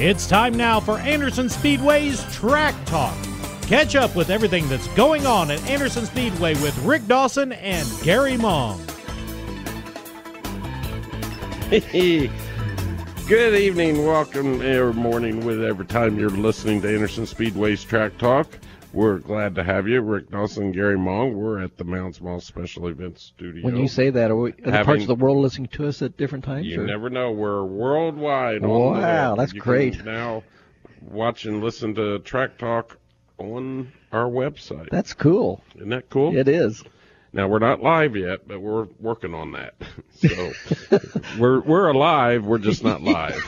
It's time now for Anderson Speedway's Track Talk. Catch up with everything that's going on at Anderson Speedway with Rick Dawson and Gary Mong. Good evening, welcome, or morning, whatever time you're listening to Anderson Speedway's Track Talk. We're glad to have you, Rick Dawson and Gary Mong. We're at the Mounds Mall Special Events Studio. When you say that, are there parts of the world listening to us at different times? You never know. We're worldwide. Wow, that's great. You can now watch and listen to Track Talk on our website. That's cool. Isn't that cool? It is. Now, we're not live yet, but we're working on that. So we're alive, we're just not live.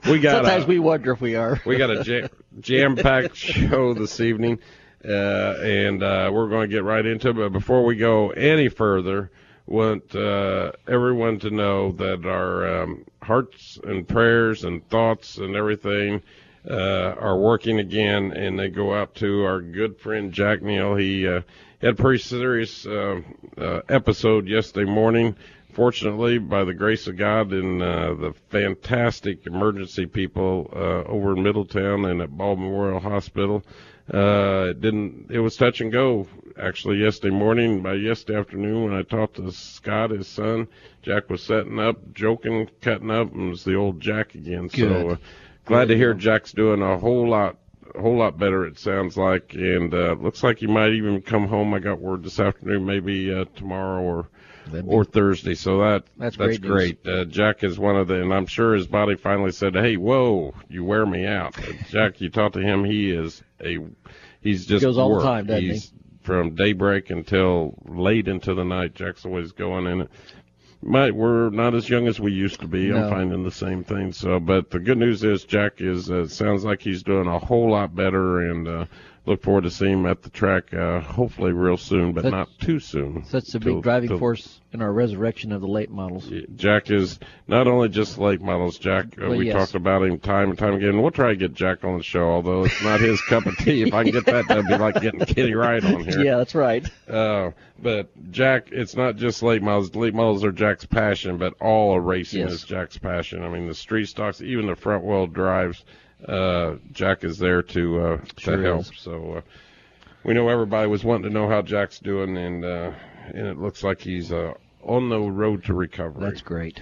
Sometimes we wonder if we are. We got a jam-packed show this evening, and we're going to get right into it. But before we go any further, want everyone to know that our hearts and prayers and thoughts and everything are working again, and they go out to our good friend Jack Neal. He had a pretty serious episode yesterday morning. Fortunately, by the grace of God and the fantastic emergency people over in Middletown and at Ball Memorial Hospital, it was touch and go actually yesterday morning. By yesterday afternoon, when I talked to Scott, his son, Jack was setting up, joking, cutting up, and it was the old Jack again. Good. So glad to hear Jack's doing a whole lot better, it sounds like, and looks like he might even come home. I got word this afternoon, maybe tomorrow or Thursday. So that's great. Jack is one of and I'm sure his body finally said, "Hey, whoa, you wear me out." Jack, you talk to him, he's just goes all work. the time, doesn't he? From daybreak until late into the night. Jack's always going in it. We're not as young as we used to be. No. I'm finding the same thing. So, but the good news is Jack sounds like he's doing a whole lot better, and look forward to seeing him at the track hopefully real soon, but not too soon. Such a big driving force in our resurrection of the late models. Jack is not only just late models. Jack, we talked about him time and time again. We'll try to get Jack on the show, although it's not his cup of tea. If I can get that, that'd be like getting Kitty Wright on here. Yeah, that's right. But Jack, it's not just late models. Late models are Jack's passion, but all of racing is Jack's passion. I mean, the street stocks, even the front wheel drives, Jack is there to help. So we know everybody was wanting to know how Jack's doing, and it looks like he's on the road to recovery. That's great.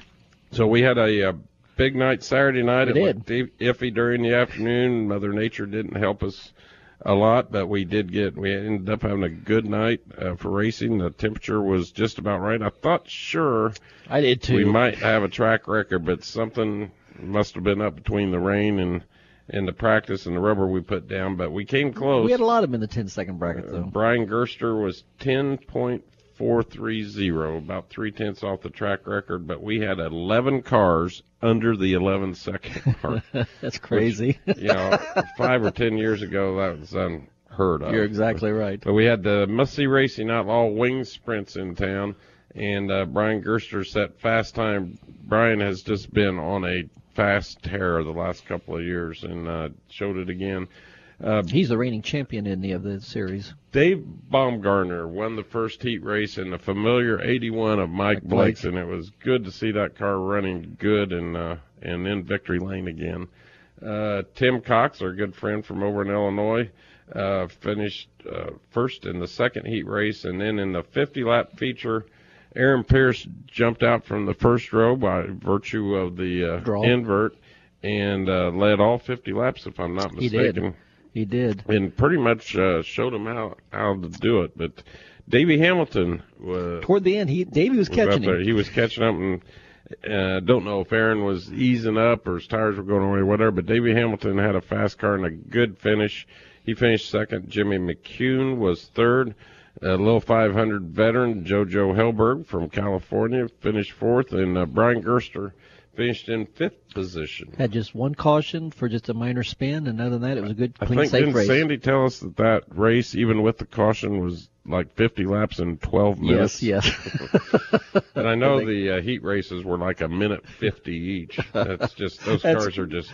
So we had a big night Saturday night. It looked iffy during the afternoon. Mother Nature didn't help us a lot, but we ended up having a good night for racing. The temperature was just about right. I thought, I did too. We might have a track record, but something must have been up between the rain and the practice and the rubber we put down, but we came close. We had a lot of them in the 10-second bracket, though. Brian Gerster was 10.430, about 3/10 off the track record, but we had 11 cars under the 11-second mark. That's crazy. Which, 5 or 10 years ago, that was unheard of. You're exactly right. But we had the must-see racing outlaw wing sprints in town, and Brian Gerster set fast time. Brian has just been on a fast tear the last couple of years and showed it again. He's the reigning champion in the series. Dave Baumgartner won the first heat race in the familiar 81 of Mike Blake's, and it was good to see that car running good and in victory lane again. Tim Cox, our good friend from over in Illinois, finished first in the second heat race, and then in the 50-lap feature, Aaron Pierce jumped out from the first row by virtue of the invert and led all 50 laps, if I'm not mistaken. He did. And pretty much showed him how to do it. But Davey Hamilton was... Toward the end, Davey was catching him. He was catching up, and don't know if Aaron was easing up or his tires were going away or whatever, but Davey Hamilton had a fast car and a good finish. He finished second. Jimmy McCune was third. Little 500 veteran JoJo Helberg from California finished fourth, and Brian Gerster finished in fifth position. Had just one caution for just a minor spin, and other than that, it was a good, clean, safe race. Didn't Sandy tell us that race, even with the caution, was like 50 laps in 12 minutes? Yes. And I know the heat races were like a minute 50 each. That's just those cars are just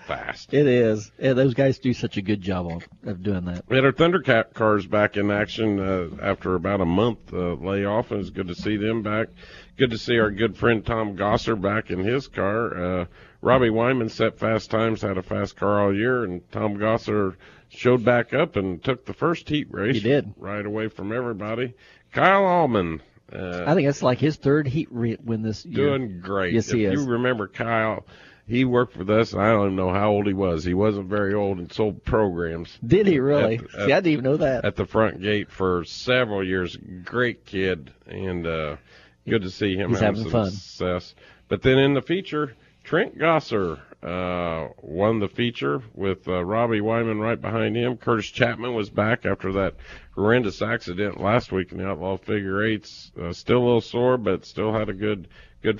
fast. It is. Yeah, those guys do such a good job of doing that. We had our Thundercat cars back in action after about a month layoff, and it's good to see them back. Good to see our good friend Tom Gosser back in his car. Robbie Wyman set fast times, had a fast car all year, and Tom Gosser showed back up and took the first heat race. He did. Right away from everybody. Kyle Allman. I think that's like his third heat win this year. Doing great. Yes, he is. If you remember Kyle, he worked with us, and I don't even know how old he was. He wasn't very old and sold programs. Did he really? See, I didn't even know that. At the front gate for several years. Great kid, and good to see him having some fun. success. But then in the feature, Trent Gosser won the feature with Robbie Wyman right behind him. Curtis Chapman was back after that horrendous accident last week in the Outlaw Figure Eights. Still a little sore, but still had a good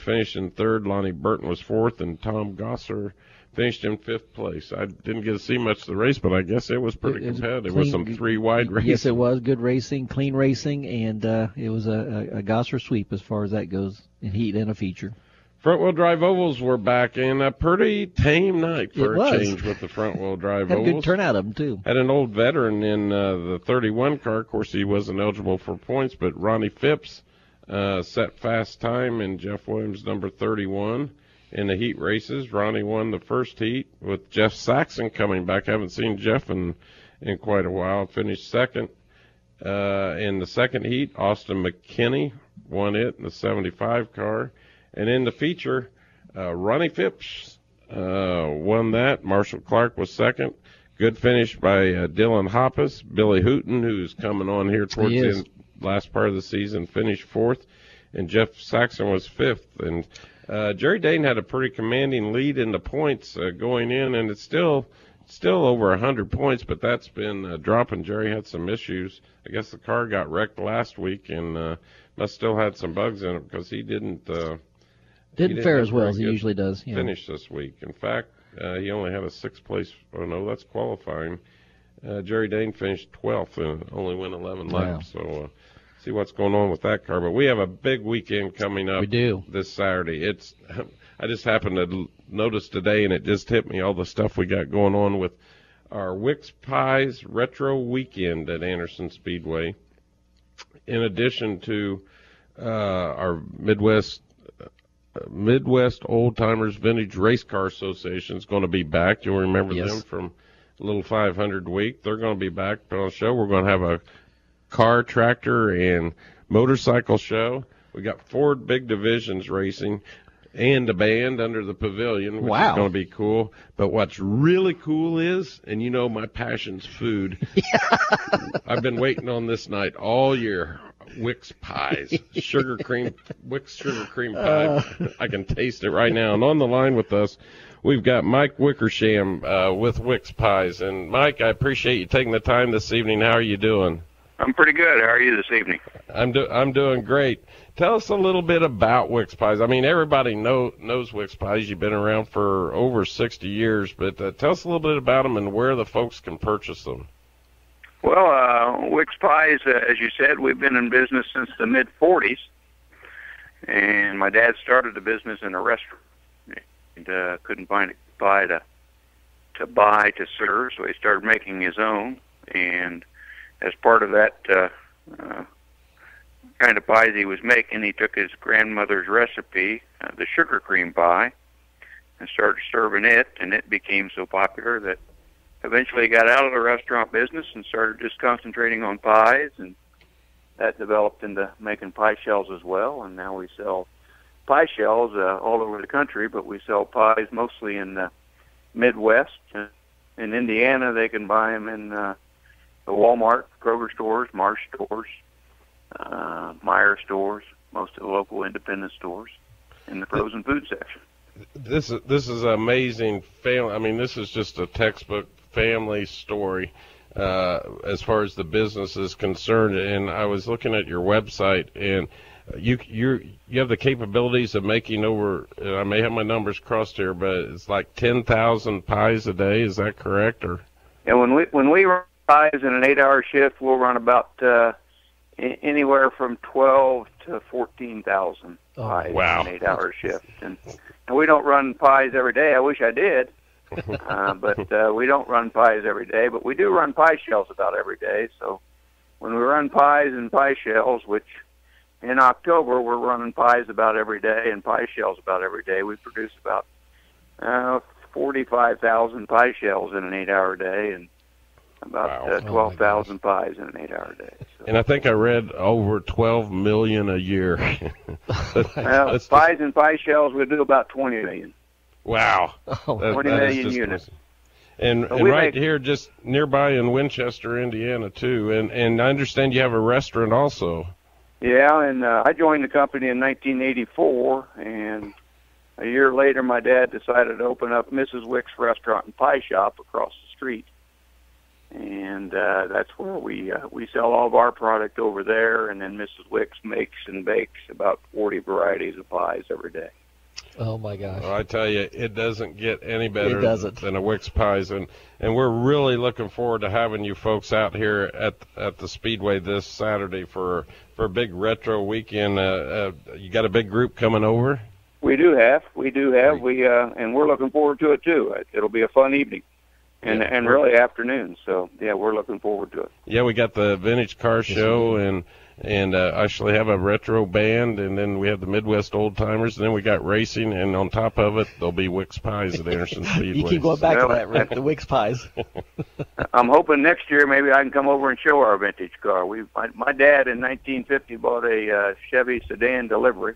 finish in third. Lonnie Burton was fourth, and Tom Gosser finished in fifth place. I didn't get to see much of the race, but I guess it was pretty competitive. It was some three-wide racing. Yes, it was. Good racing, clean racing, and it was a Gosser sweep as far as that goes in heat and a feature. Front-wheel drive ovals were back, and a pretty tame night for a change with the front-wheel drive ovals. Had a good turnout of them, too. Had an old veteran in the 31 car. Of course, he wasn't eligible for points, but Ronnie Phipps set fast time in Jeff Williams' number 31 in the heat races. Ronnie won the first heat with Jeff Saxon coming back. I haven't seen Jeff in quite a while. Finished second. In the second heat, Austin McKinney won it in the 75 car. And in the feature, Ronnie Phipps won that. Marshall Clark was second. Good finish by Dylan Hoppus. Billy Hooton, who's coming on here towards the last part of the season, finished fourth. And Jeff Saxon was fifth. And Jerry Dayton had a pretty commanding lead in the points going in, and it's still over 100 points, but that's been dropping. Jerry had some issues. I guess the car got wrecked last week and must still had some bugs in it because he didn't fare as well as he usually does. Yeah. Finish this week. In fact, he only had a sixth place. Oh, no, that's qualifying. Jerry Dane finished 12th and only went 11 laps. So see what's going on with that car. But we have a big weekend coming up. We do. This Saturday. I just happened to notice today, and it just hit me, all the stuff we got going on with our Wick's Pies Retro Weekend at Anderson Speedway. In addition to our Midwest Oldtimers Vintage Race Car Association is going to be back. You'll remember them from Little 500 Week. They're going to be back on the show. We're going to have a car, tractor, and motorcycle show. We got 4 big divisions racing and a band under the pavilion, which is going to be cool. But what's really cool is, and you know my passion's food. I've been waiting on this night all year. Wick's Pies, Wick's sugar cream pie. I can taste it right now. And on the line with us, we've got Mike Wickersham with Wick's Pies. And Mike, I appreciate you taking the time this evening. How are you doing? I'm pretty good. How are you this evening? I'm doing great. Tell us a little bit about Wick's Pies. I mean, everybody knows Wick's Pies. You've been around for over 60 years, but tell us a little bit about them and where the folks can purchase them. Well, Wick's Pies, as you said, we've been in business since the mid-'40s, and my dad started the business in a restaurant and couldn't find a pie to buy to serve, so he started making his own, and as part of that kind of pies he was making, he took his grandmother's recipe, the sugar cream pie, and started serving it, and it became so popular that eventually he got out of the restaurant business and started just concentrating on pies, and that developed into making pie shells as well, and now we sell pie shells all over the country, but we sell pies mostly in the Midwest. In Indiana, they can buy them in the Walmart, Kroger stores, Marsh stores, Meijer stores, most of the local independent stores, in the frozen food section. This is amazing. I mean, this is just a textbook family story as far as the business is concerned. And I was looking at your website, and you have the capabilities of making over, I may have my numbers crossed here, but it's like 10,000 pies a day. Is that correct? Or when we run pies in an 8-hour shift, we'll run about anywhere from 12 to 14,000 pies in an 8-hour shift. And we don't run pies every day. I wish I did. But we don't run pies every day, but we do run pie shells about every day. So when we run pies and pie shells, which in October we're running pies about every day and pie shells about every day, we produce about 45,000 pie shells in an 8-hour day and about 12,000 pies in an 8-hour day. So. And I think I read over 12 million a year. Pies and pie shells, we do about 20 million. Wow. 20 million units. And right here, just nearby in Winchester, Indiana, too. And I understand you have a restaurant also. Yeah, and I joined the company in 1984, and a year later my dad decided to open up Mrs. Wick's Restaurant and Pie Shop across the street. And that's where we sell all of our product over there, and then Mrs. Wick's makes and bakes about 40 varieties of pies every day. Oh, my gosh. Well, I tell you, it doesn't get any better than a Wick's Pies. And we're really looking forward to having you folks out here at the Speedway this Saturday for a big retro weekend. You got a big group coming over? We do have. And we're looking forward to it, too. It'll be a fun evening. And really afternoon. So, yeah, we're looking forward to it. Yeah, we got the Vintage Car Show, and actually have a retro band, and then we have the Midwest Oldtimers, and then we got racing, and on top of it, there'll be Wick's Pies at Anderson Speedway. You keep going back to that, Rick, the Wick's Pies. I'm hoping next year maybe I can come over and show our vintage car. My dad in 1950 bought a Chevy sedan delivery,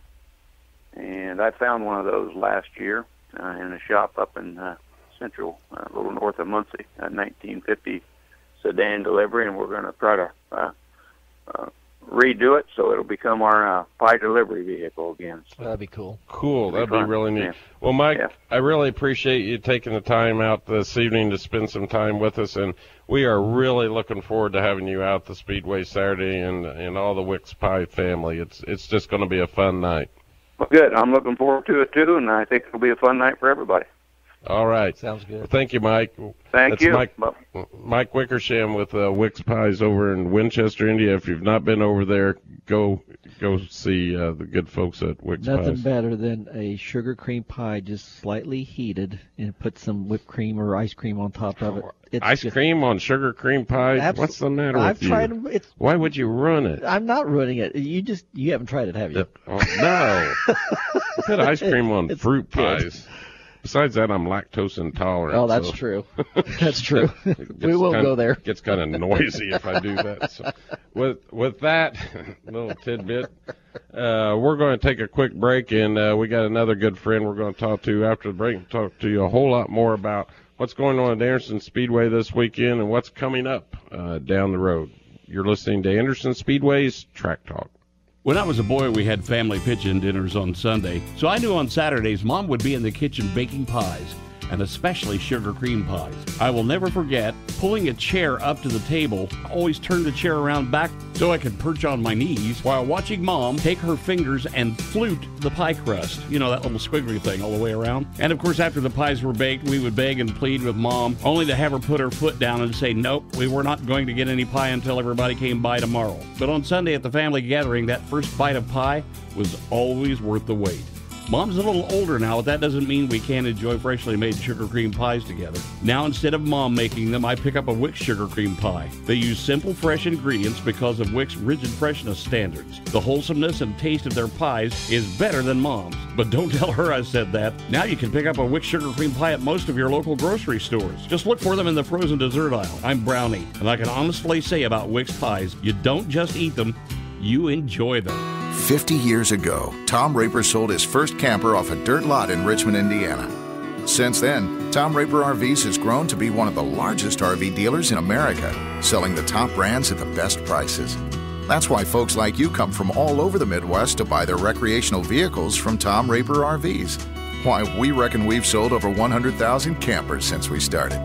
and I found one of those last year in a shop up in Central, a little north of Muncie, a 1950 sedan delivery, and we're going to try to redo it so it'll become our pie delivery vehicle again. So that'd be cool. Cool. That'd be really neat. Yeah. Well, Mike, I really appreciate you taking the time out this evening to spend some time with us, and we are really looking forward to having you out the Speedway Saturday and all the Wick's Pie family. It's just going to be a fun night. Well, good. I'm looking forward to it, too, and I think it'll be a fun night for everybody. All right. Sounds good. Well, thank you, Mike. Thank you. Mike Wickersham with Wick's Pies over in Winchester, India. If you've not been over there, go see the good folks at Wick's Pies. Nothing better than a sugar cream pie just slightly heated and put some whipped cream or ice cream on top of it. Ice cream on sugar cream pie? What's the matter with you? I've tried. Why would you ruin it? I'm not ruining it. You haven't tried it, have you? No. Put ice cream on fruit pies. Besides that, I'm lactose intolerant. Oh, that's true. That's true. We won't go there. It gets kind of noisy if I do that. So with that little tidbit, we're going to take a quick break, and we got another good friend we're going to talk to after the break. Talk to you a whole lot more about what's going on at Anderson Speedway this weekend and what's coming up down the road. You're listening to Anderson Speedway's Track Talk. When I was a boy, we had family pitch-in dinners on Sunday, so I knew on Saturdays Mom would be in the kitchen baking pies, and especially sugar cream pies. I will never forget pulling a chair up to the table. I always turned the chair around back so I could perch on my knees while watching Mom take her fingers and flute the pie crust. You know, that little squiggly thing all the way around. And of course, after the pies were baked, we would beg and plead with Mom, only to have her put her foot down and say, nope, we were not going to get any pie until everybody came by tomorrow. But on Sunday at the family gathering, that first bite of pie was always worth the wait. Mom's a little older now, but that doesn't mean we can't enjoy freshly made sugar cream pies together. Now, instead of Mom making them, I pick up a Wick sugar cream pie. They use simple, fresh ingredients because of Wick's rigid freshness standards. The wholesomeness and taste of their pies is better than Mom's. But don't tell her I said that. Now you can pick up a Wick sugar cream pie at most of your local grocery stores. Just look for them in the frozen dessert aisle. I'm Brownie, and I can honestly say about Wick's pies, you don't just eat them, you enjoy them. 50 years ago, Tom Raper sold his first camper off a dirt lot in Richmond, Indiana. Since then, Tom Raper RVs has grown to be one of the largest RV dealers in America, selling the top brands at the best prices. That's why folks like you come from all over the Midwest to buy their recreational vehicles from Tom Raper RVs. Why, we reckon we've sold over 100,000 campers since we started.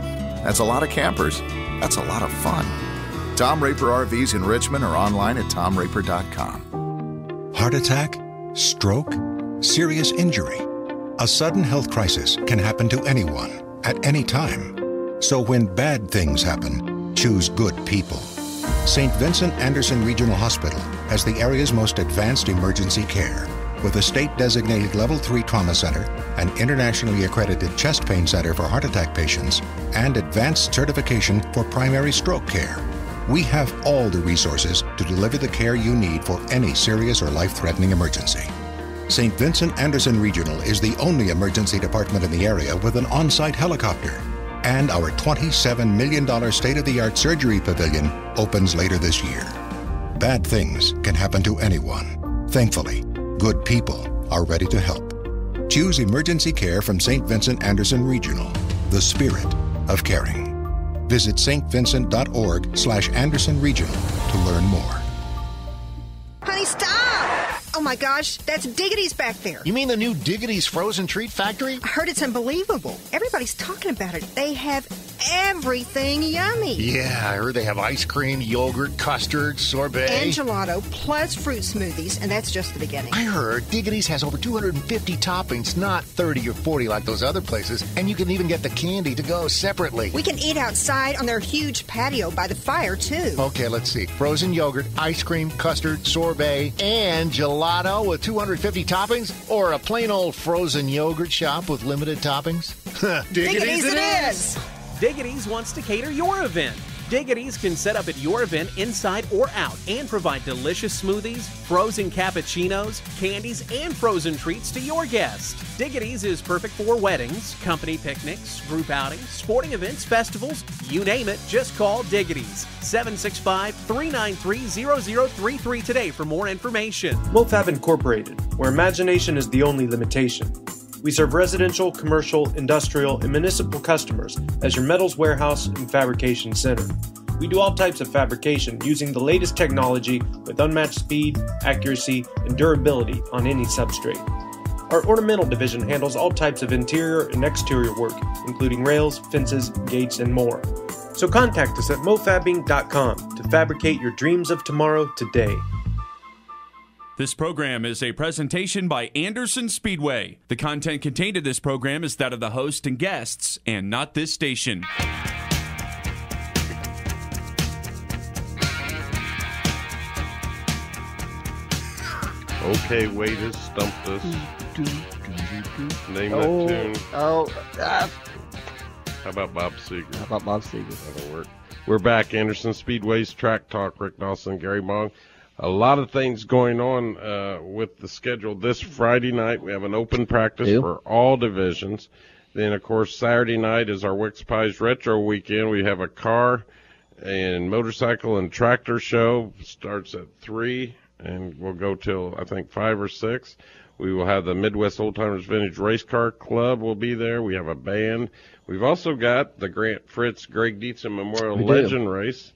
That's a lot of campers. That's a lot of fun. Tom Raper RVs in Richmond or online at tomraper.com. Heart attack, stroke, serious injury. A sudden health crisis can happen to anyone at any time. So when bad things happen, choose good people. St. Vincent Anderson Regional Hospital has the area's most advanced emergency care, with a state-designated Level 3 trauma center, an internationally accredited chest pain center for heart attack patients, and advanced certification for primary stroke care. We have all the resources to deliver the care you need for any serious or life-threatening emergency. St. Vincent Anderson Regional is the only emergency department in the area with an on-site helicopter. And our $27 million state-of-the-art surgery pavilion opens later this year. Bad things can happen to anyone. Thankfully, good people are ready to help. Choose emergency care from St. Vincent Anderson Regional, the spirit of caring. Visit stvincent.org/Anderson Regional to learn more. Honey, stop! Oh my gosh, that's Diggity's back there. You mean the new Diggity's Frozen Treat Factory? I heard it's unbelievable. Everybody's talking about it. They have everything yummy. Yeah, I heard they have ice cream, yogurt, custard, sorbet. And gelato, plus fruit smoothies, and that's just the beginning. I heard Diggity's has over 250 toppings, not 30 or 40 like those other places, and you can even get the candy to go separately. We can eat outside on their huge patio by the fire, too. Okay, let's see. Frozen yogurt, ice cream, custard, sorbet, and gelato with 250 toppings, or a plain old frozen yogurt shop with limited toppings? Diggity's it is! Diggity's wants to cater your event. Diggity's can set up at your event inside or out and provide delicious smoothies, frozen cappuccinos, candies, and frozen treats to your guests. Diggity's is perfect for weddings, company picnics, group outings, sporting events, festivals, you name it, just call Diggity's. 765-393-0033 today for more information. MoFab Incorporated, where imagination is the only limitation. We serve residential, commercial, industrial, and municipal customers as your metals warehouse and fabrication center. We do all types of fabrication using the latest technology with unmatched speed, accuracy, and durability on any substrate. Our ornamental division handles all types of interior and exterior work, including rails, fences, gates, and more. So contact us at mofabbing.com to fabricate your dreams of tomorrow today. This program is a presentation by Anderson Speedway. The content contained in this program is that of the host and guests, and not this station. Okay, waiters, stumped us. Name that tune. How about Bob Seger? That'll work. We're back, Anderson Speedway's Track Talk. Rick Dawson, Gary Bong. A lot of things going on with the schedule. This Friday night, we have an open practice for all divisions. Then, of course, Saturday night is our Wick's Pies Retro Weekend. We have a car and motorcycle and tractor show. Starts at 3 and we'll go till, I think, 5 or 6. We will have the Midwest Oldtimers Vintage Race Car Club will be there. We have a band. We've also got the Grant Fritz Greg Dietzen Memorial Legend Race.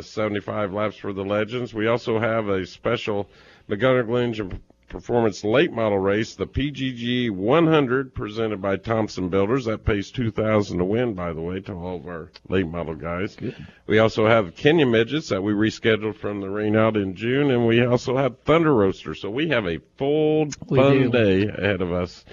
75 laps for the Legends. We also have a special McGunnigle Engine Performance late model race, the PGG 100, presented by Thompson Builders. That pays $2,000 to win, by the way, to all of our late model guys. Good. We also have Kenya Midgets that we rescheduled from the rain out in June, and we also have Thunder Roaster. So we have a full fun day ahead of us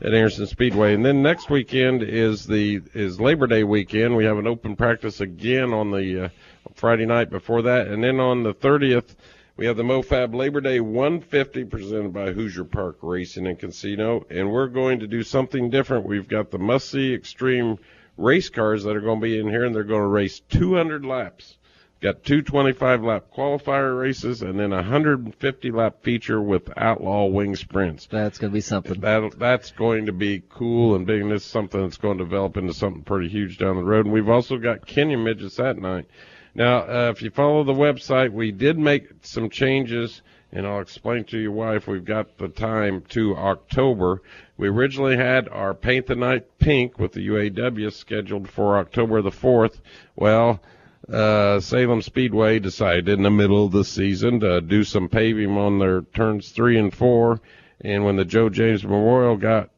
at Anderson Speedway. And then next weekend is Labor Day weekend. We have an open practice again on the Friday night before that. And then on the 30th, we have the MoFab Labor Day 150 presented by Hoosier Park Racing and Casino. And we're going to do something different. We've got the must-see extreme race cars that are going to be in here, and they're going to race 200 laps. Got two 25-lap qualifier races and then a 150-lap feature with outlaw wing sprints. That's going to be something. That's going to be cool and big, and this is something that's going to develop into something pretty huge down the road. And we've also got Kenya Midgets that night. Now, if you follow the website, we did make some changes, and I'll explain to you why if we've got the time, to October. We originally had our Paint the Night Pink with the UAW scheduled for October the 4th. Well, Salem Speedway decided in the middle of the season to do some paving on their turns 3 and 4, and when the Joe James Memorial got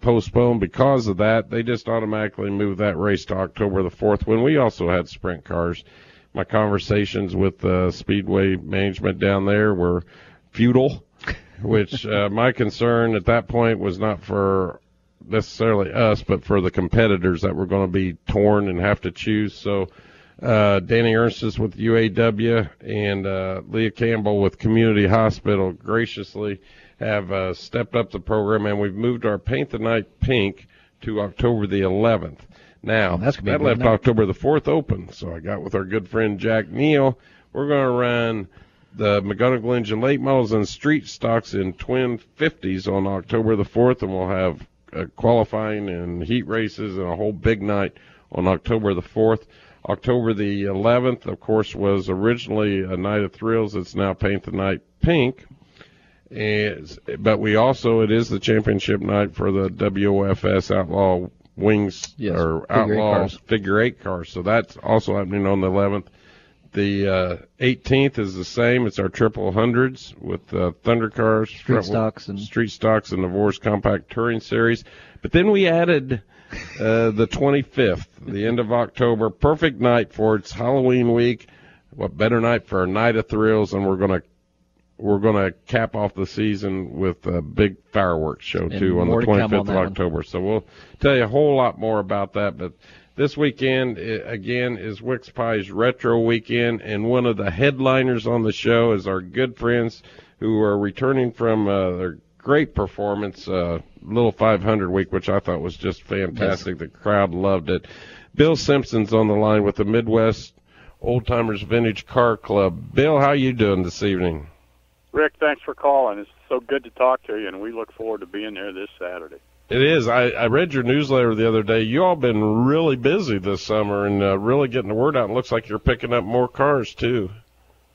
postponed because of that, they just automatically moved that race to October the 4th when we also had sprint cars. My conversations with Speedway management down there were futile, which my concern at that point was not for necessarily us, but for the competitors that were going to be torn and have to choose. So Danny Ernst with UAW, and Leah Campbell with Community Hospital graciously have stepped up the program, and we've moved our Paint the Night Pink to October the 11th. Now, that left October the 4th open, so I got with our good friend Jack Neal. We're going to run the McGonigal Engine late models and street stocks in twin 50s on October the 4th, and we'll have qualifying and heat races and a whole big night on October the 4th. October the 11th, of course, was originally a night of thrills. It's now Paint the Night Pink. But it is the championship night for the WOFS Outlaw Wings, or Outlaw Figure 8 cars. So that's also happening on the 11th. The 18th is the same. It's our triple hundreds with Thunder cars, street stocks, and the Vors Compact Touring Series. But then we added the 25th, the end of October, perfect night for it's Halloween week. What better night for a night of thrills? And we're gonna cap off the season with a big fireworks show too on the 25th of October. So we'll tell you a whole lot more about that. But this weekend, again, is Wick's Pie's Retro Weekend, and one of the headliners on the show is our good friends who are returning from their great performance, Little 500 week, which I thought was just fantastic. Yes. The crowd loved it. Bill Simpson's on the line with the Midwest Oldtimers Vintage Car Club. Bill, how you doing this evening? Rick, thanks for calling. It's so good to talk to you, and we look forward to being there this Saturday. It is. I read your newsletter the other day. You all been really busy this summer and really getting the word out. It looks like you're picking up more cars too.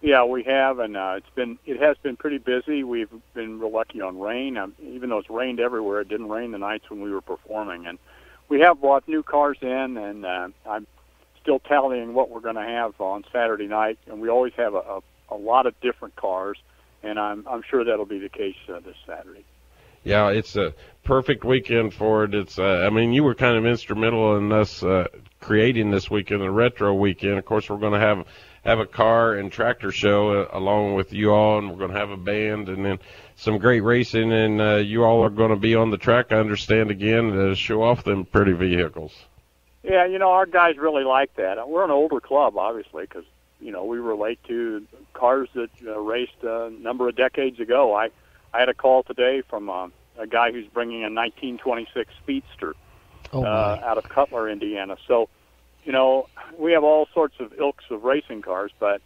Yeah, we have, and it has been pretty busy. We've been real lucky on rain. Even though it's rained everywhere, it didn't rain the nights when we were performing. And we have bought new cars in, and I'm still tallying what we're going to have on Saturday night. And we always have a lot of different cars, and I'm sure that'll be the case this Saturday. Yeah, it's a perfect weekend for it. It's you were kind of instrumental in us creating this weekend, a retro weekend. Of course, we're going to have a car and tractor show along with you all, and we're going to have a band and then some great racing, and you all are going to be on the track, I understand, again, to show off them pretty vehicles. Yeah, our guys really like that. We're an older club, obviously, because, we relate to cars that raced a number of decades ago. I had a call today from a guy who's bringing a 1926 Speedster out of Cutler, Indiana. So, we have all sorts of ilks of racing cars, but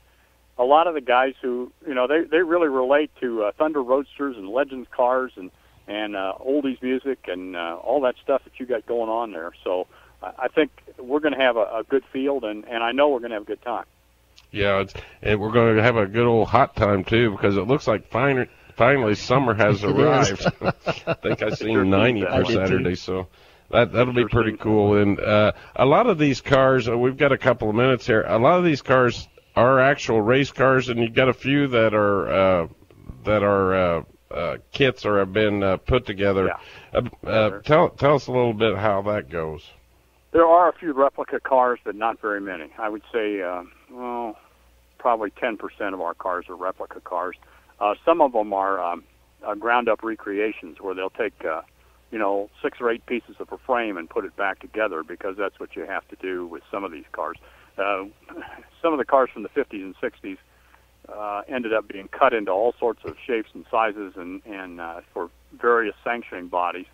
a lot of the guys who, they really relate to Thunder Roadsters and Legends cars and oldies music and all that stuff that you got going on there. So I think we're going to have a good field, and I know we're going to have a good time. Yeah, and we're going to have a good old hot time, too, because it looks like finally summer has arrived. I think I seen 90 for Saturday, so that'll be pretty cool. And a lot of these cars, we've got a couple of minutes here. A lot of these cars are actual race cars, and you've got a few that are kits or have been put together. Yeah. Tell us a little bit how that goes. There are a few replica cars, but not very many. I would say, probably 10% of our cars are replica cars. Some of them are ground-up recreations where they'll take, 6 or 8 pieces of a frame and put it back together, because that's what you have to do with some of these cars. Some of the cars from the 50s and 60s ended up being cut into all sorts of shapes and sizes and for various sanctioning bodies.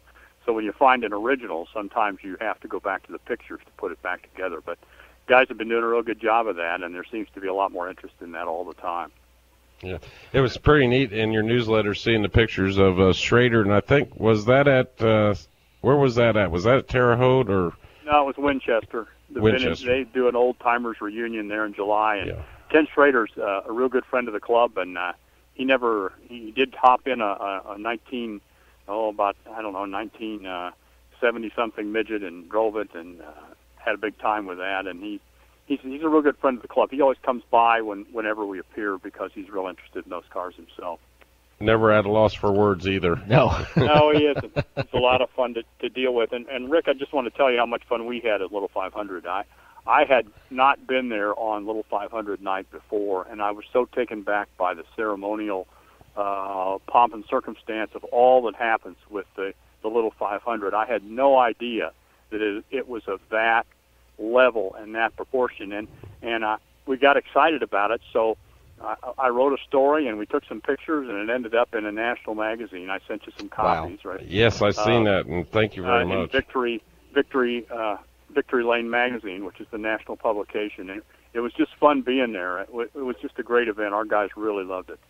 So when you find an original, sometimes you have to go back to the pictures to put it back together. But guys have been doing a real good job of that, and there seems to be a lot more interest in that all the time. Yeah, it was pretty neat in your newsletter seeing the pictures of Schrader, and I think, was that at, where was that at? Was that at Terre Haute or? No, it was Winchester. Winchester. They do an Oldtimers reunion there in July, and Ken Schrader's a real good friend of the club, and he did hop in a 1970-something midget and drove it and had a big time with that, and he's a real good friend of the club. He always comes by whenever we appear because he's real interested in those cars himself. Never at a loss for words either. No. No, he isn't. It's a lot of fun to deal with. And Rick, I just want to tell you how much fun we had at Little 500. I had not been there on Little 500 night before, and I was so taken back by the ceremonial pomp and circumstance of all that happens with the Little 500. I had no idea that it was of that level and that proportion. And And we got excited about it, so I wrote a story, and we took some pictures, and it ended up in a national magazine. I sent you some copies, right? Yes, I've seen that, and thank you very much. Victory Lane Magazine, which is the national publication. And it was just fun being there. It was just a great event. Our guys really loved it.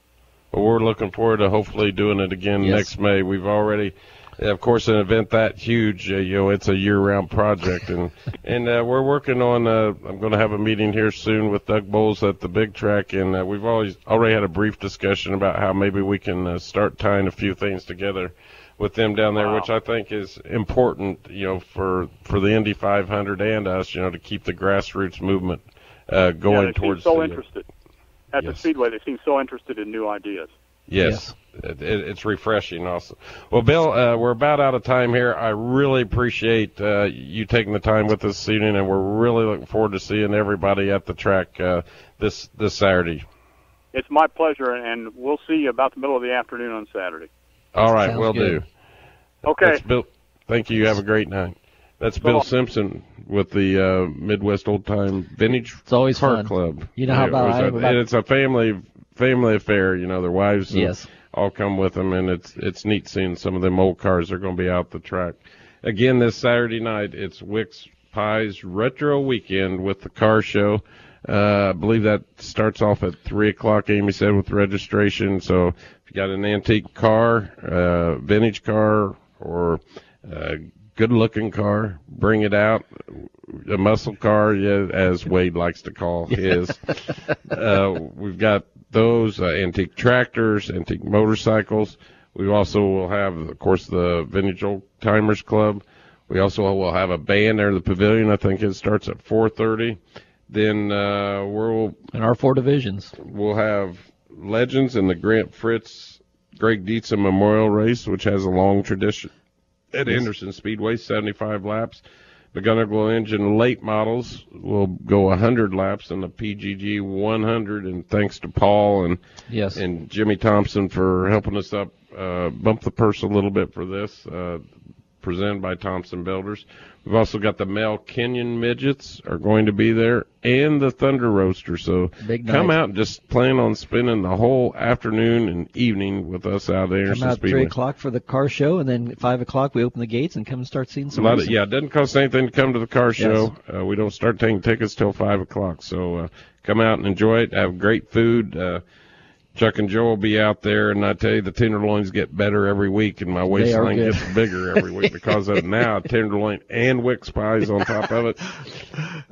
Well, we're looking forward to hopefully doing it again next May. We've already, of course, an event that huge, it's a year-round project, and we're working on. I'm going to have a meeting here soon with Doug Bowles at the Big Track, and we've already had a brief discussion about how maybe we can start tying a few things together with them down there, which I think is important, for the Indy 500 and us, to keep the grassroots movement going towards. So interested. At the Speedway, they seem so interested in new ideas. Yes. It's refreshing also. Well, Bill, we're about out of time here. I really appreciate you taking the time with us this evening, and we're really looking forward to seeing everybody at the track this Saturday. It's my pleasure, and we'll see you about the middle of the afternoon on Saturday. All right, will do. Okay. That's Bill. Thank you. You have a great night. That's Bill Simpson with the Midwest Old Time Vintage Car fun. Club. You know how it's a family affair. Their wives all come with them, and it's neat seeing some of them old cars. They're going to be out the track again this Saturday night. It's Wick's Pies Retro Weekend with the car show. I believe that starts off at 3:00. Amy said with registration. So if you got an antique car, vintage car, or good-looking car, bring it out. A muscle car, as Wade likes to call his. We've got those antique tractors, antique motorcycles. We also will have, of course, the Vintage Oldtimers Club. We also will have a band there in the pavilion. I think it starts at 4:30. Then in our 4 divisions, we'll have Legends in the Grant Fritz Greg Dietz Memorial Race, which has a long tradition at Anderson Speedway, 75 laps. The Gunnar Engine late models will go 100 laps in the PGG 100, and thanks to Paul and Jimmy Thompson for helping us up, bump the purse a little bit for this, presented by Thompson Builders. We've also got the Mel Kenyon Midgets are going to be there, and the Thunder Roaster. So come out and just plan on spending the whole afternoon and evening with us out there. Come out 3:00 for the car show, and then at 5:00 we open the gates and come and start seeing some. It doesn't cost anything to come to the car show. We don't start taking tickets till 5:00. So come out and enjoy it. Have great food. Chuck and Joe will be out there, and I tell you, the tenderloins get better every week, and my waistline gets bigger every week because of now tenderloin and Wick's pies on top of it.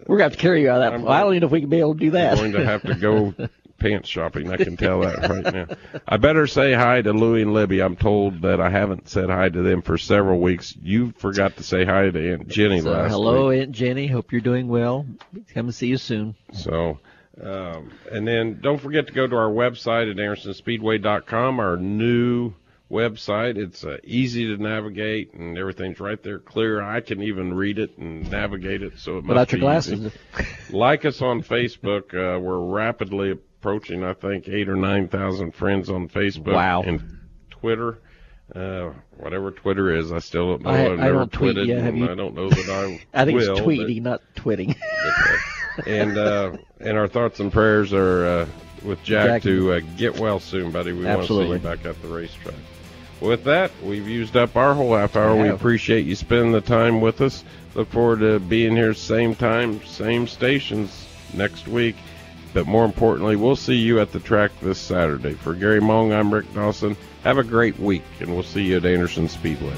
We're going to have to carry you out of that. I don't even know if we can be able to do that. I'm going to have to go pants shopping. I can tell that right now. I better say hi to Louie and Libby. I'm told that I haven't said hi to them for several weeks. You forgot to say hi to Aunt Jenny last week. Hello, Aunt Jenny. Hope you're doing well. Come and see you soon. So... and then don't forget to go to our website at AndersonSpeedway.com, our new website. It's easy to navigate, and everything's right there clear. I can even read it and navigate it, so it must without be your glasses. Easy. Like us on Facebook. We're rapidly approaching, I think, 8,000 or 9,000 friends on Facebook. Wow. And Twitter. Whatever Twitter is, I still don't know. I don't tweet yet. I don't know that I I think will, it's tweeting, not twitting. And our thoughts and prayers are with Jack to get well soon, buddy. We want to see you back at the racetrack. With that, we've used up our whole half hour. We appreciate you spending the time with us. Look forward to being here same time, same stations next week. But more importantly, we'll see you at the track this Saturday. For Gary Mong, I'm Rick Dawson. Have a great week, and we'll see you at Anderson Speedway.